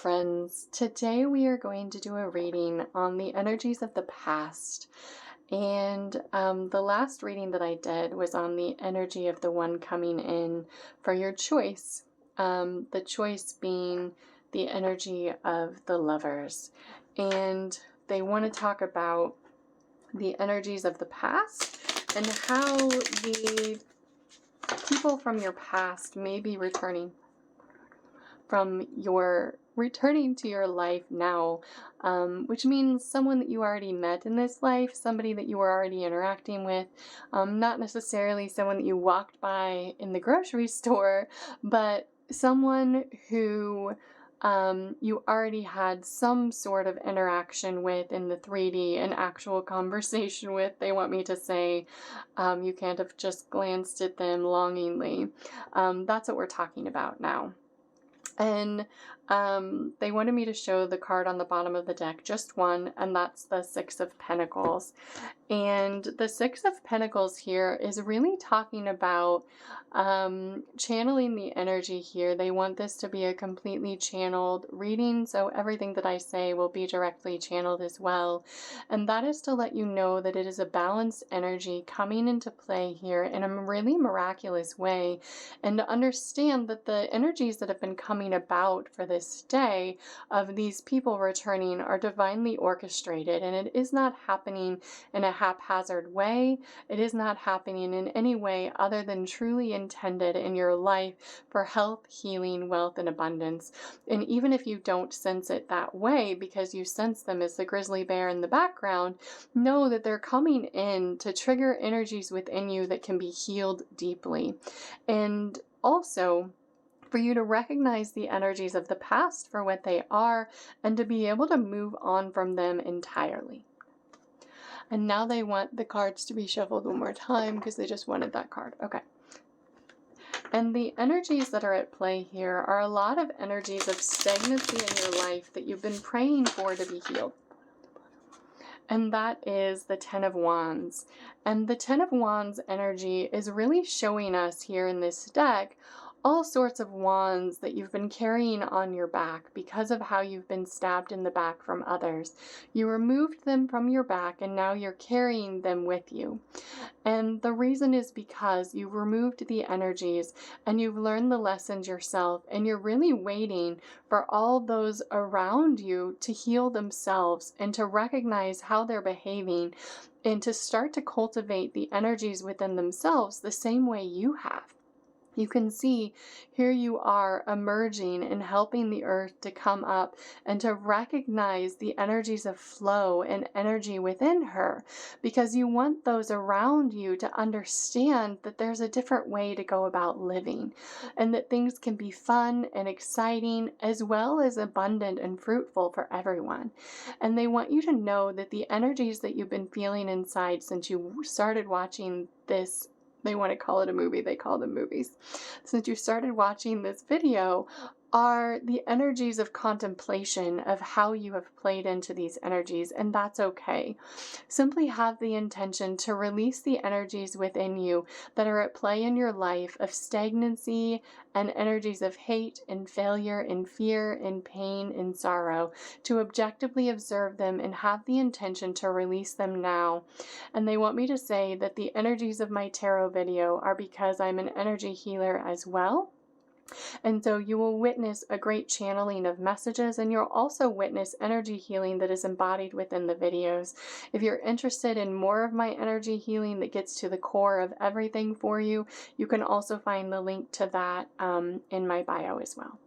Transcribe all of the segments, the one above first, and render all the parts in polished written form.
friends. Today we are going to do a reading on the energies of the past. And the last reading that I did was on the energy of the one coming in for your choice. The choice being the energy of the lovers. And they want to talk about the energies of the past and how the people from your past may be returning to your life now, which means someone that you already met in this life, somebody that you were already interacting with, not necessarily someone that you walked by in the grocery store, but someone who you already had some sort of interaction with in the 3D, an actual conversation with, they want me to say. You can't have just glanced at them longingly. That's what we're talking about now. And they wanted me to show the card on the bottom of the deck, just one, and that's the Six of Pentacles. And the Six of Pentacles here is really talking about channeling the energy here. They want this to be a completely channeled reading, so everything that I say will be directly channeled as well. And that is to let you know that it is a balanced energy coming into play here in a really miraculous way, and to understand that the energies that have been coming about for this day of these people returning are divinely orchestrated, and it is not happening in a haphazard way. It is not happening in any way other than truly intended in your life for health, healing, wealth, and abundance. And even if you don't sense it that way because you sense them as the grizzly bear in the background, know that they're coming in to trigger energies within you that can be healed deeply. And also, for you to recognize the energies of the past for what they are and to be able to move on from them entirely. And now they want the cards to be shuffled one more time because they just wanted that card. Okay. And the energies that are at play here are a lot of energies of stagnancy in your life that you've been praying for to be healed. And that is the Ten of Wands. And the Ten of Wands energy is really showing us here in this deck all sorts of wands that you've been carrying on your back because of how you've been stabbed in the back from others. You removed them from your back and now you're carrying them with you. And the reason is because you've removed the energies and you've learned the lessons yourself, and you're really waiting for all those around you to heal themselves and to recognize how they're behaving and to start to cultivate the energies within themselves the same way you have. You can see here you are emerging and helping the earth to come up and to recognize the energies of flow and energy within her, because you want those around you to understand that there's a different way to go about living and that things can be fun and exciting as well as abundant and fruitful for everyone. And they want you to know that the energies that you've been feeling inside since you started watching this, they want to call it a movie, they call them movies, since you started watching this video, are the energies of contemplation of how you have played into these energies, and that's okay. Simply have the intention to release the energies within you that are at play in your life of stagnancy and energies of hate and failure and fear and pain and sorrow, to objectively observe them and have the intention to release them now. And they want me to say that the energies of my tarot video are because I'm an energy healer as well. And so you will witness a great channeling of messages, and you'll also witness energy healing that is embodied within the videos. If you're interested in more of my energy healing that gets to the core of everything for you, you can also find the link to that in my bio as well.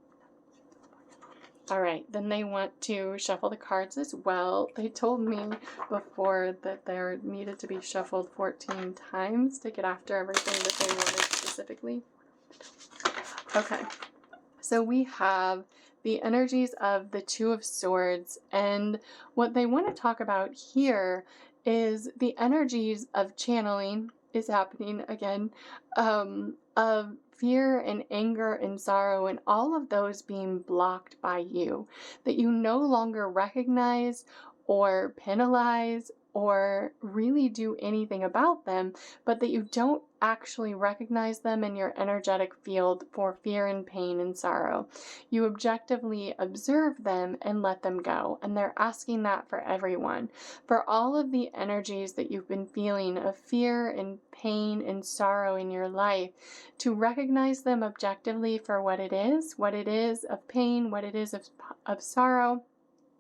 All right, then they want to shuffle the cards as well. They told me before that there needed to be shuffled 14 times to get after everything that they wanted specifically. Okay, so we have the energies of the Two of Swords, and what they want to talk about here is the energies of channeling is happening again, of fear and anger and sorrow and all of those being blocked by you, that you no longer recognize or penalize or really do anything about them, but that you don't actually recognize them in your energetic field for fear and pain and sorrow. You objectively observe them and let them go. And they're asking that for everyone. For all of the energies that you've been feeling of fear and pain and sorrow in your life, to recognize them objectively for what it is of pain, what it is of sorrow,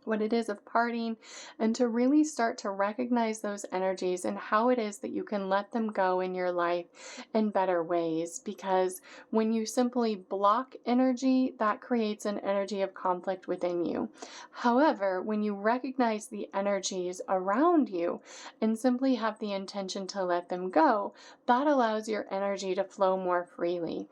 what it is of parting, and to really start to recognize those energies and how it is that you can let them go in your life in better ways. Because when you simply block energy, that creates an energy of conflict within you. However, when you recognize the energies around you and simply have the intention to let them go, that allows your energy to flow more freely.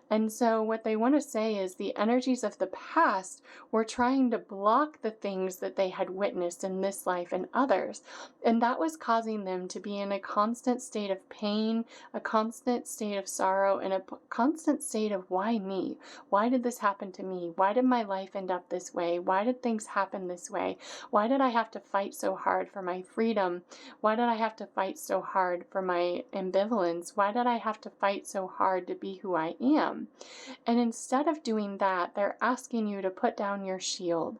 And so what they want to say is the energies of the past were trying to block the things that they had witnessed in this life and others. And that was causing them to be in a constant state of pain, a constant state of sorrow, and a constant state of why me? Why did this happen to me? Why did my life end up this way? Why did things happen this way? Why did I have to fight so hard for my freedom? Why did I have to fight so hard for my ambivalence? Why did I have to fight so hard to be who I am? And instead of doing that, they're asking you to put down your shield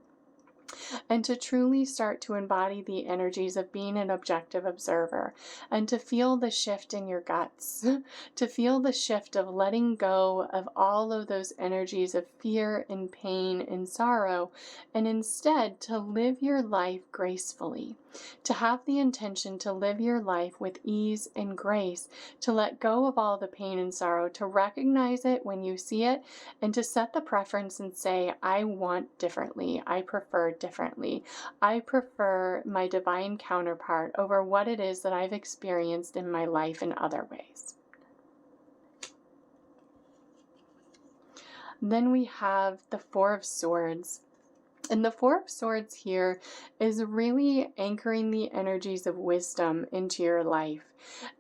and to truly start to embody the energies of being an objective observer, and to feel the shift in your guts, to feel the shift of letting go of all of those energies of fear and pain and sorrow, and instead to live your life gracefully, to have the intention to live your life with ease and grace, to let go of all the pain and sorrow, to recognize it when you see it, and to set the preference and say, I want differently, I prefer differently. I prefer my divine counterpart over what it is that I've experienced in my life in other ways. Then we have the Four of Swords. And the Four of Swords here is really anchoring the energies of wisdom into your life.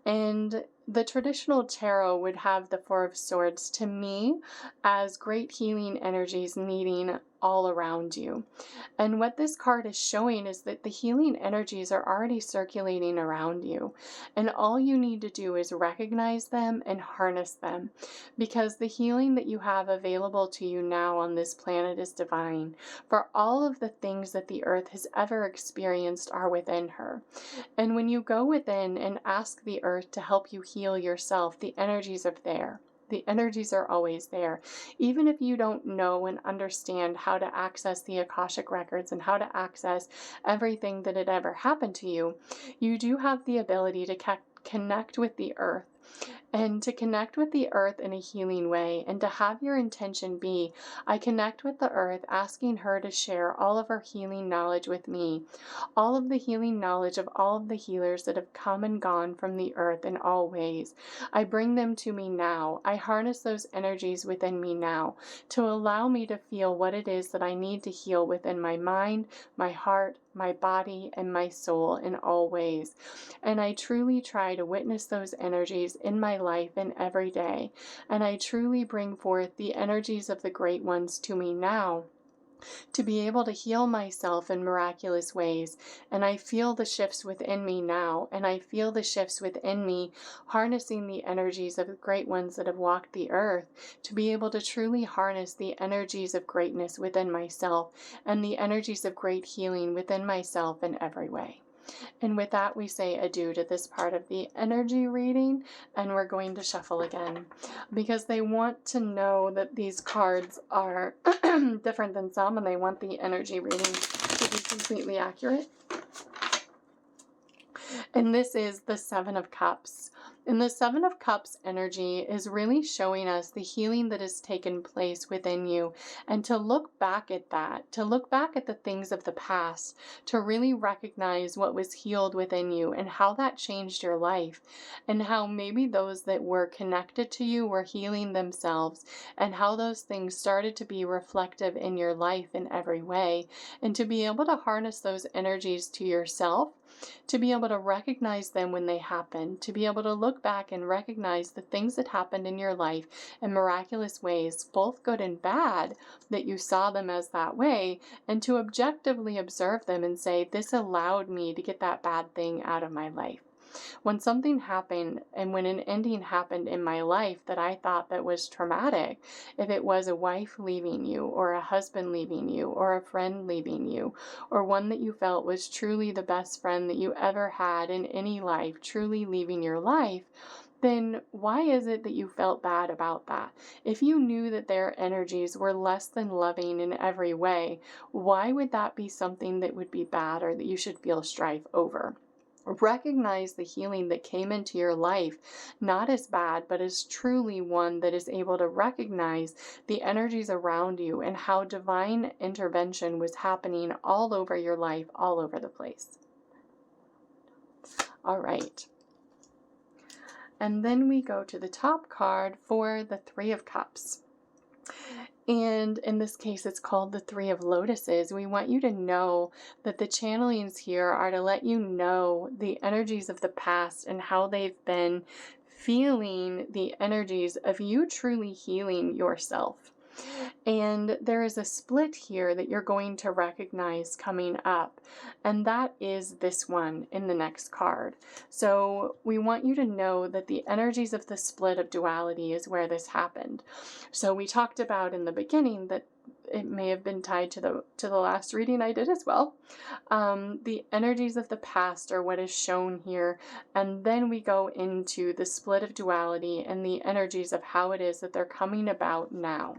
And the traditional tarot would have the Four of Swords, to me, as great healing energies needing all around you. And what this card is showing is that the healing energies are already circulating around you. And all you need to do is recognize them and harness them. Because the healing that you have available to you now on this planet is divine. For all of the things that the earth has ever experienced are within her. And when you go within and ask the earth to help you heal yourself, the energies are there. The energies are always there. Even if you don't know and understand how to access the Akashic records and how to access everything that had ever happened to you, you do have the ability to connect with the earth. And to connect with the earth in a healing way, and to have your intention be, I connect with the earth, asking her to share all of her healing knowledge with me, all of the healing knowledge of all of the healers that have come and gone from the earth in all ways. I bring them to me now. I harness those energies within me now to allow me to feel what it is that I need to heal within my mind, my heart, my body, and my soul in all ways. And I truly try to witness those energies in my life and every day. And I truly bring forth the energies of the great ones to me now to be able to heal myself in miraculous ways. And I feel the shifts within me now, and I feel the shifts within me harnessing the energies of the great ones that have walked the earth, to be able to truly harness the energies of greatness within myself and the energies of great healing within myself in every way. And with that, we say adieu to this part of the energy reading, and we're going to shuffle again because they want to know that these cards are different than some, and they want the energy reading to be completely accurate. And this is the Seven of Cups. And the Seven of Cups energy is really showing us the healing that has taken place within you, and to look back at that, to look back at the things of the past, to really recognize what was healed within you and how that changed your life, and how maybe those that were connected to you were healing themselves, and how those things started to be reflective in your life in every way, and to be able to harness those energies to yourself to be able to recognize them when they happen, to be able to look back and recognize the things that happened in your life in miraculous ways, both good and bad, that you saw them as that way, and to objectively observe them and say, this allowed me to get that bad thing out of my life. When something happened and when an ending happened in my life that I thought that was traumatic, if it was a wife leaving you or a husband leaving you or a friend leaving you, or one that you felt was truly the best friend that you ever had in any life, truly leaving your life, then why is it that you felt bad about that? If you knew that their energies were less than loving in every way, why would that be something that would be bad or that you should feel strife over? Recognize the healing that came into your life, not as bad, but as truly one that is able to recognize the energies around you and how divine intervention was happening all over your life, all over the place. All right. And then we go to the top card for the Three of Cups. And in this case, it's called the Three of Lotuses. We want you to know that the channelings here are to let you know the energies of the past and how they've been feeling the energies of you truly healing yourself. And there is a split here that you're going to recognize coming up, and that is this one in the next card. So we want you to know that the energies of the split of duality is where this happened. So we talked about in the beginning that it may have been tied to the last reading I did as well. The energies of the past are what is shown here, and then we go into the split of duality and the energies of how it is that they're coming about now.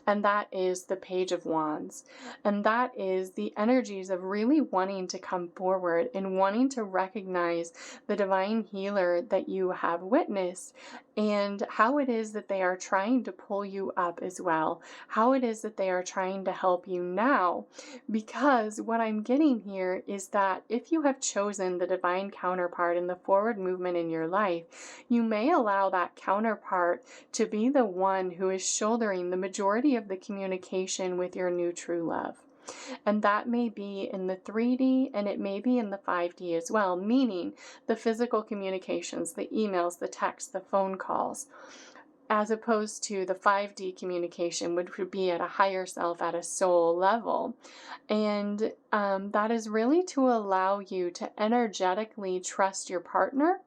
And that is the Page of Wands. And that is the energies of really wanting to come forward and wanting to recognize the divine healer that you have witnessed and how it is that they are trying to pull you up as well, how it is that they are trying to help you now. Because what I'm getting here is that if you have chosen the divine counterpart in the forward movement in your life, you may allow that counterpart to be the one who is shouldering the majority of the communication with your new true love. And that may be in the 3D and it may be in the 5D as well, meaning the physical communications, the emails, the texts, the phone calls, as opposed to the 5D communication, which would be at a higher self, at a soul level. And that is really to allow you to energetically trust your partner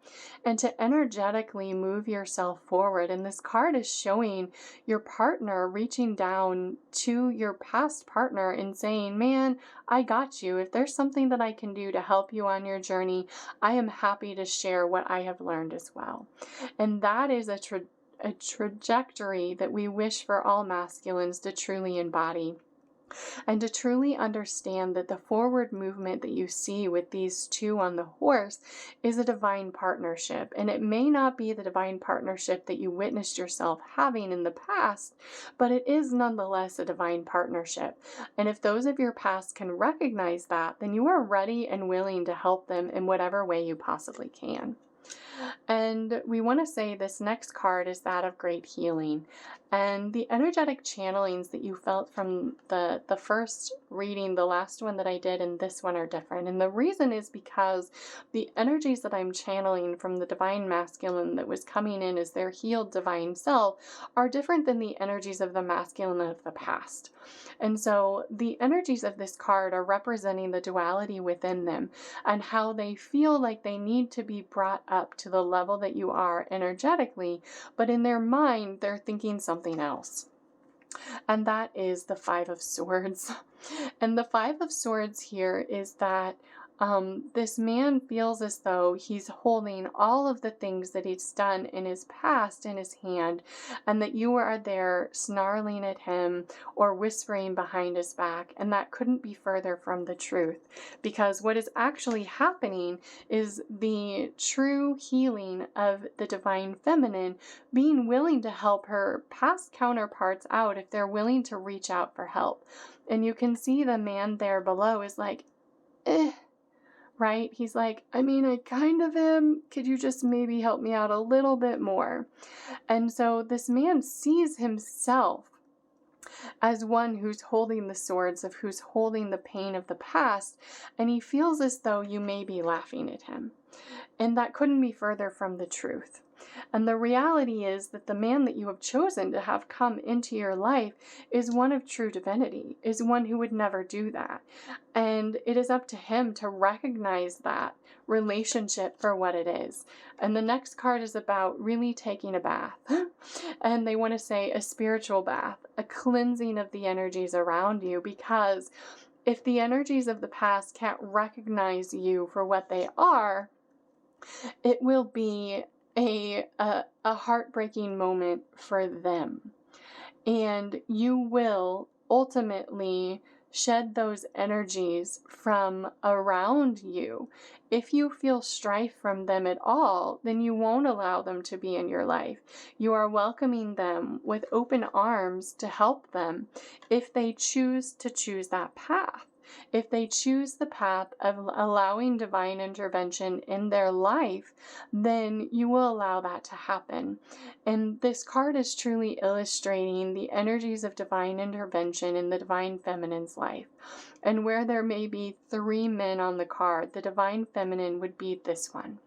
and to energetically move yourself forward. And this card is showing your partner reaching down to your past partner and saying, man, I got you. If there's something that I can do to help you on your journey, I am happy to share what I have learned as well. And that is a trajectory that we wish for all masculines to truly embody. And to truly understand that the forward movement that you see with these two on the horse is a divine partnership. And it may not be the divine partnership that you witnessed yourself having in the past, but it is nonetheless a divine partnership. And if those of your past can recognize that, then you are ready and willing to help them in whatever way you possibly can. And we want to say this next card is that of great healing. And the energetic channelings that you felt from the first reading, the last one that I did, and this one are different. And the reason is because the energies that I'm channeling from the divine masculine that was coming in as their healed divine self are different than the energies of the masculine of the past. And so the energies of this card are representing the duality within them and how they feel like they need to be brought up to the level that you are energetically, but in their mind, they're thinking something else. And that is the Five of Swords. And the Five of Swords here is that this man feels as though he's holding all of the things that he's done in his past in his hand, and that you are there snarling at him or whispering behind his back, and that couldn't be further from the truth. Because what is actually happening is the true healing of the divine feminine being willing to help her past counterparts out if they're willing to reach out for help. And you can see the man there below is like, right? He's like, I mean, I kind of am. Could you just maybe help me out a little bit more? And so this man sees himself as one who's holding the swords, of who's holding the pain of the past, and he feels as though you may be laughing at him. And that couldn't be further from the truth. And the reality is that the man that you have chosen to have come into your life is one of true divinity, is one who would never do that. And it is up to him to recognize that relationship for what it is. And the next card is about really taking a bath. And they want to say a spiritual bath, a cleansing of the energies around you, because if the energies of the past can't recognize you for what they are, it will be a heartbreaking moment for them. And you will ultimately shed those energies from around you. If you feel strife from them at all, then you won't allow them to be in your life. You are welcoming them with open arms to help them if they choose that path. If they choose the path of allowing divine intervention in their life, then you will allow that to happen. And this card is truly illustrating the energies of divine intervention in the divine feminine's life. And where there may be 3 men on the card, the divine feminine would be this one,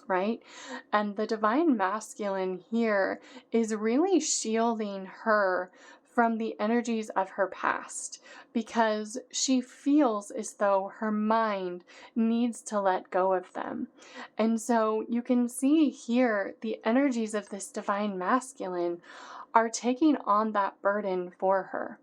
right? And the divine masculine here is really shielding her from the energies of her past, because she feels as though her mind needs to let go of them. And so you can see here the energies of this divine masculine are taking on that burden for her.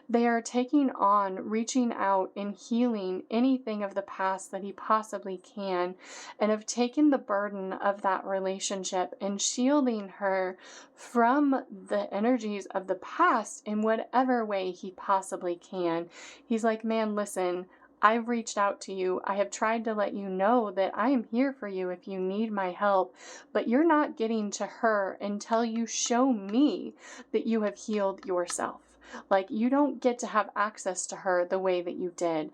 They are taking on reaching out and healing anything of the past that he possibly can, and have taken the burden of that relationship and shielding her from the energies of the past in whatever way he possibly can. He's like, man, listen, I've reached out to you. I have tried to let you know that I am here for you if you need my help, but you're not getting to her until you show me that you have healed yourself. Like, you don't get to have access to her the way that you did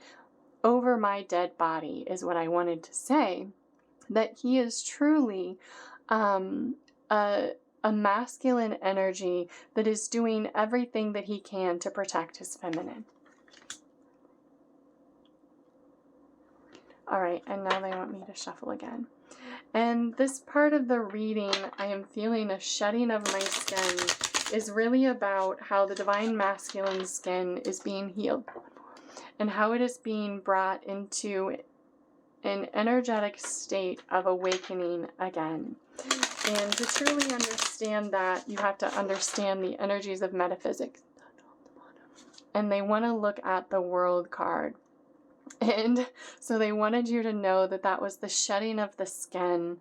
over my dead body, is what I wanted to say. That he is truly a masculine energy that is doing everything that he can to protect his feminine. All right, and now they want me to shuffle again. And this part of the reading, I am feeling a shedding of my skin, is really about how the divine masculine skin is being healed and how it is being brought into an energetic state of awakening again. And to truly understand that, you have to understand the energies of metaphysics. And they want to look at the World card. And so they wanted you to know that that was the shedding of the skin.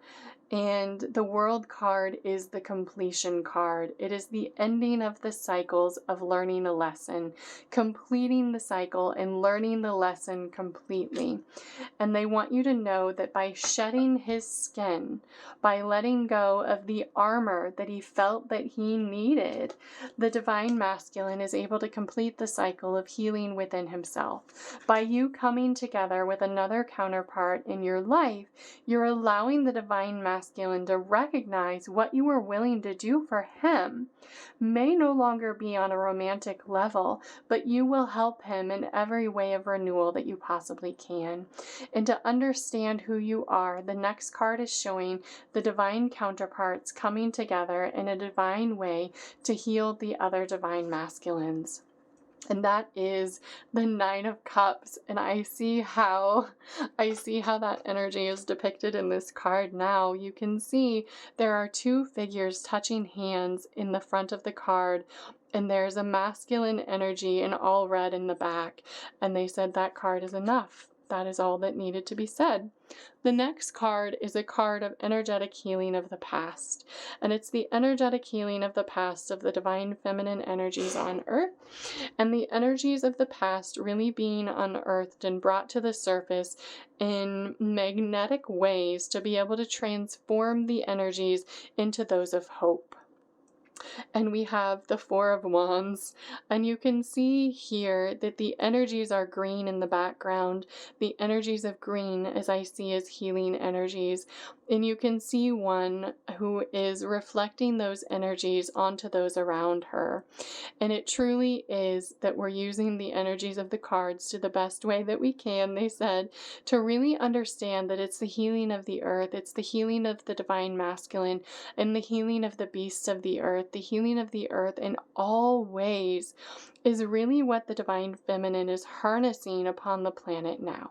And the World card is the completion card. It is the ending of the cycles of learning a lesson, completing the cycle and learning the lesson completely. And they want you to know that by shedding his skin, by letting go of the armor that he felt that he needed, the divine masculine is able to complete the cycle of healing within himself. By you coming together with another counterpart in your life, you're allowing the divine masculine to recognize what you were willing to do for him may no longer be on a romantic level, but you will help him in every way of renewal that you possibly can. And to understand who you are, the next card is showing the divine counterparts coming together in a divine way to heal the other divine masculines. And that is the 9 of Cups. And I see how that energy is depicted in this card now. You can see there are 2 figures touching hands in the front of the card. And there's a masculine energy in all red in the back. And they said that card is enough. That is all that needed to be said. The next card is a card of energetic healing of the past. And it's the energetic healing of the past of the divine feminine energies on earth. And the energies of the past really being unearthed and brought to the surface in magnetic ways to be able to transform the energies into those of hope. And we have the Four of Wands, and you can see here that the energies are green in the background. The energies of green, as I see, as healing energies. And you can see one who is reflecting those energies onto those around her. And it truly is that we're using the energies of the cards to the best way that we can, they said, to really understand that it's the healing of the earth, it's the healing of the divine masculine, and the healing of the beasts of the earth. The healing of the earth in all ways is really what the divine feminine is harnessing upon the planet now.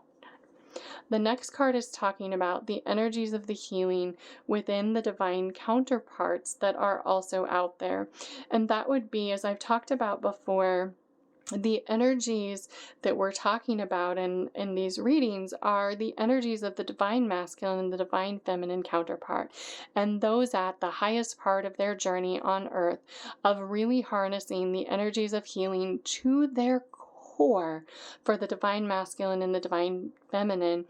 The next card is talking about the energies of the healing within the divine counterparts that are also out there. And that would be, as I've talked about before, the energies that we're talking about in these readings are the energies of the divine masculine and the divine feminine counterpart, and those at the highest part of their journey on earth of really harnessing the energies of healing to their core for the divine masculine and the divine feminine.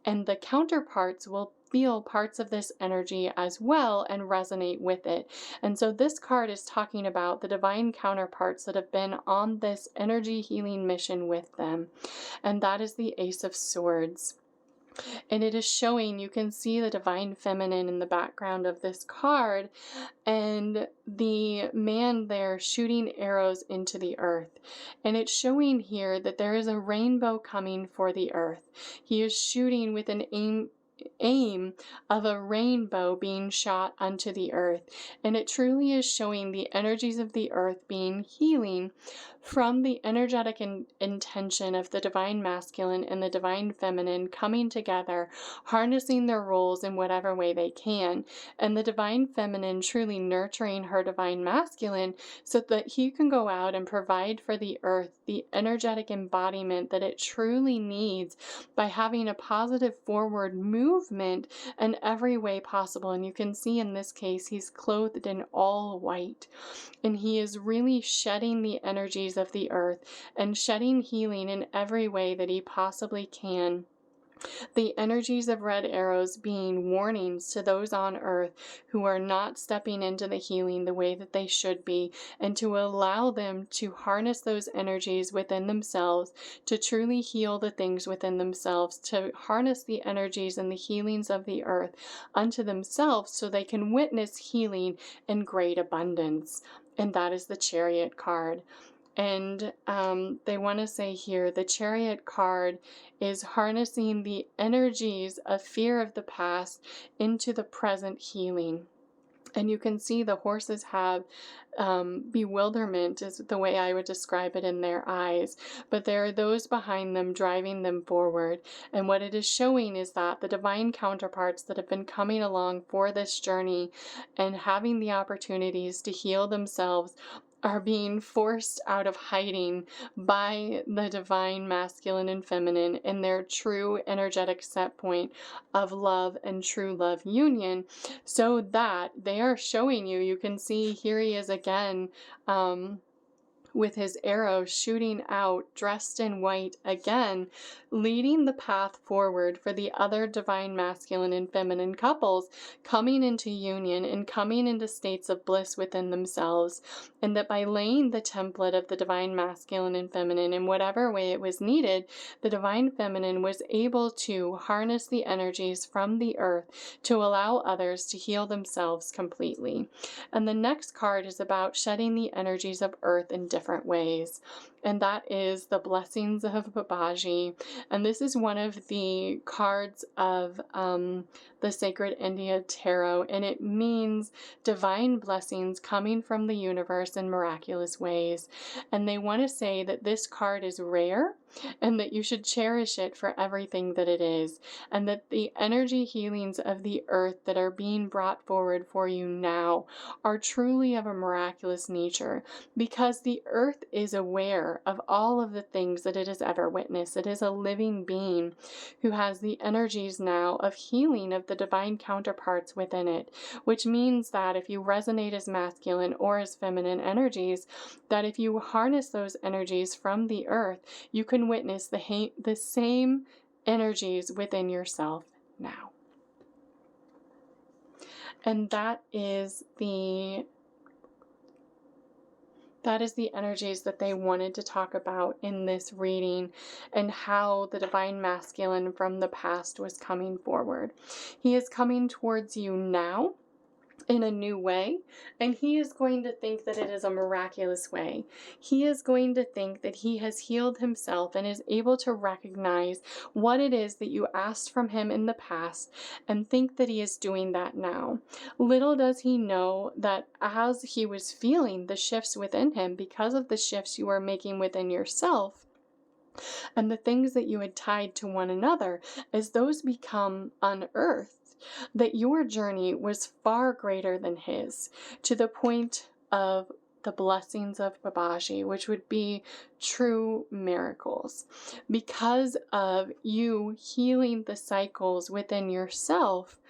And the counterparts will feel parts of this energy as well and resonate with it. And so this card is talking about the divine counterparts that have been on this energy healing mission with them. And that is the Ace of Swords. And it is showing, you can see the divine feminine in the background of this card, and the man there shooting arrows into the earth. And it's showing here that there is a rainbow coming for the earth. He is shooting with an aim of a rainbow being shot unto the earth. And it truly is showing the energies of the earth being healing from the energetic intention of the divine masculine and the divine feminine coming together, harnessing their roles in whatever way they can, and the divine feminine truly nurturing her divine masculine so that he can go out and provide for the earth the energetic embodiment that it truly needs by having a positive forward movement in every way possible. And you can see in this case, he's clothed in all white, and he is really shedding the energies of the earth and shedding healing in every way that he possibly can. The energies of red arrows being warnings to those on earth who are not stepping into the healing the way that they should be, and to allow them to harness those energies within themselves, to truly heal the things within themselves, to harness the energies and the healings of the earth unto themselves so they can witness healing in great abundance. And that is the Chariot card. And they want to say here, the Chariot card is harnessing the energies of fear of the past into the present healing. And you can see the horses have bewilderment is the way I would describe it in their eyes. But there are those behind them driving them forward. And what it is showing is that the divine counterparts that have been coming along for this journey and having the opportunities to heal themselves are being forced out of hiding by the divine masculine and feminine in their true energetic set point of love and true love union, so that they are showing you, you can see here he is again, with his arrow shooting out, dressed in white again, leading the path forward for the other divine masculine and feminine couples coming into union and coming into states of bliss within themselves. And that by laying the template of the divine masculine and feminine in whatever way it was needed, the divine feminine was able to harness the energies from the earth to allow others to heal themselves completely. And the next card is about shedding the energies of earth in different ways, and that is the Blessings of Babaji. And this is one of the cards of the Sacred India Tarot, and it means divine blessings coming from the universe in miraculous ways. And they want to say that this card is rare and that you should cherish it for everything that it is, and that the energy healings of the earth that are being brought forward for you now are truly of a miraculous nature, because the earth is aware of all of the things that it has ever witnessed. It is a living being who has the energies now of healing of the divine counterparts within it, which means that if you resonate as masculine or as feminine energies, that if you harness those energies from the earth, you can witness the same energies within yourself now. And that is the That is the energies that they wanted to talk about in this reading, and how the divine masculine from the past was coming forward. He is coming towards you now in a new way, and he is going to think that it is a miraculous way. He is going to think that he has healed himself and is able to recognize what it is that you asked from him in the past, and think that he is doing that now. Little does he know that as he was feeling the shifts within him, because of the shifts you are making within yourself, and the things that you had tied to one another, as those become unearthed, that your journey was far greater than his, to the point of the blessings of Babaji, which would be true miracles. Because of you healing the cycles within yourself,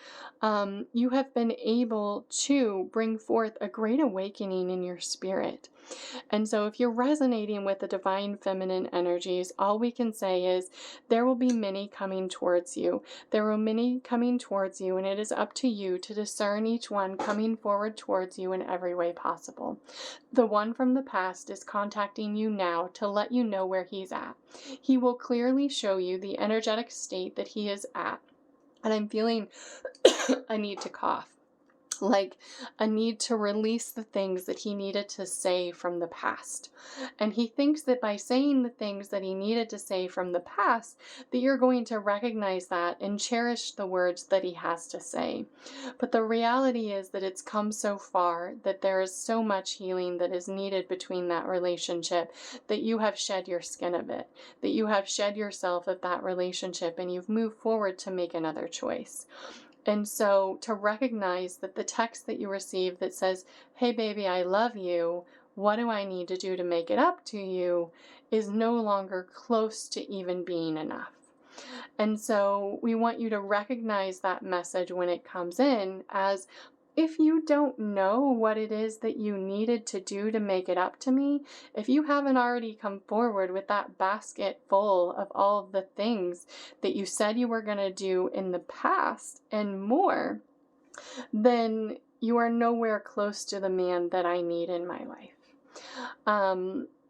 you have been able to bring forth a great awakening in your spirit. And so if you're resonating with the divine feminine energies, all we can say is there will be many coming towards you. There will many coming towards you, and it is up to you to discern each one coming forward towards you in every way possible. The one from the past is contacting you now to let you know where he's at. He will clearly show you the energetic state that he is at. And I'm feeling a need to cough, like a need to release the things that he needed to say from the past. And he thinks that by saying the things that he needed to say from the past, that you're going to recognize that and cherish the words that he has to say. But the reality is that it's come so far, that there is so much healing that is needed between that relationship, that you have shed your skin of it, that you have shed yourself of that relationship, and you've moved forward to make another choice. And so to recognize that the text that you receive that says, hey baby, I love you, what do I need to do to make it up to you, is no longer close to even being enough. And so we want you to recognize that message when it comes in, as if you don't know what it is that you needed to do to make it up to me, if you haven't already come forward with that basket full of all of the things that you said you were going to do in the past and more, then you are nowhere close to the man that I need in my life.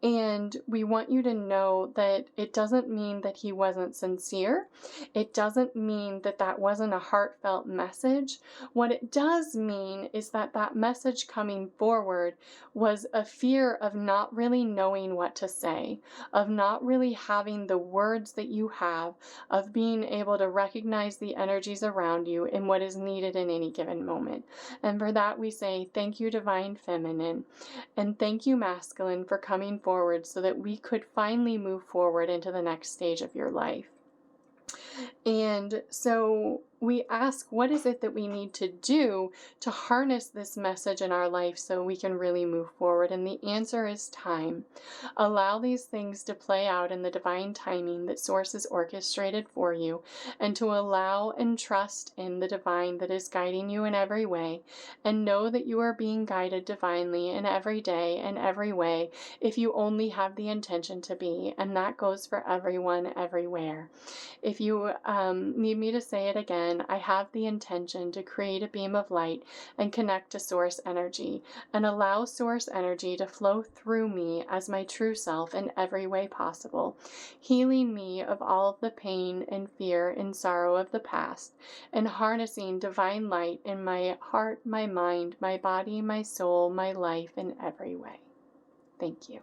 And we want you to know that it doesn't mean that he wasn't sincere. It doesn't mean that that wasn't a heartfelt message. What it does mean is that that message coming forward was a fear of not really knowing what to say, of not really having the words that you have, of being able to recognize the energies around you and what is needed in any given moment. And for that we say, thank you, Divine Feminine. And thank you, Masculine, for coming forward so that we could finally move forward into the next stage of your life. And so we ask, what is it that we need to do to harness this message in our life so we can really move forward? And the answer is time. Allow these things to play out in the divine timing that Source has orchestrated for you, and to allow and trust in the divine that is guiding you in every way, and know that you are being guided divinely in every day and every way if you only have the intention to be. And that goes for everyone, everywhere. If you need me to say it again, I have the intention to create a beam of light and connect to Source energy, and allow Source energy to flow through me as my true self in every way possible, healing me of all of the pain and fear and sorrow of the past, and harnessing divine light in my heart, my mind, my body, my soul, my life in every way. Thank you.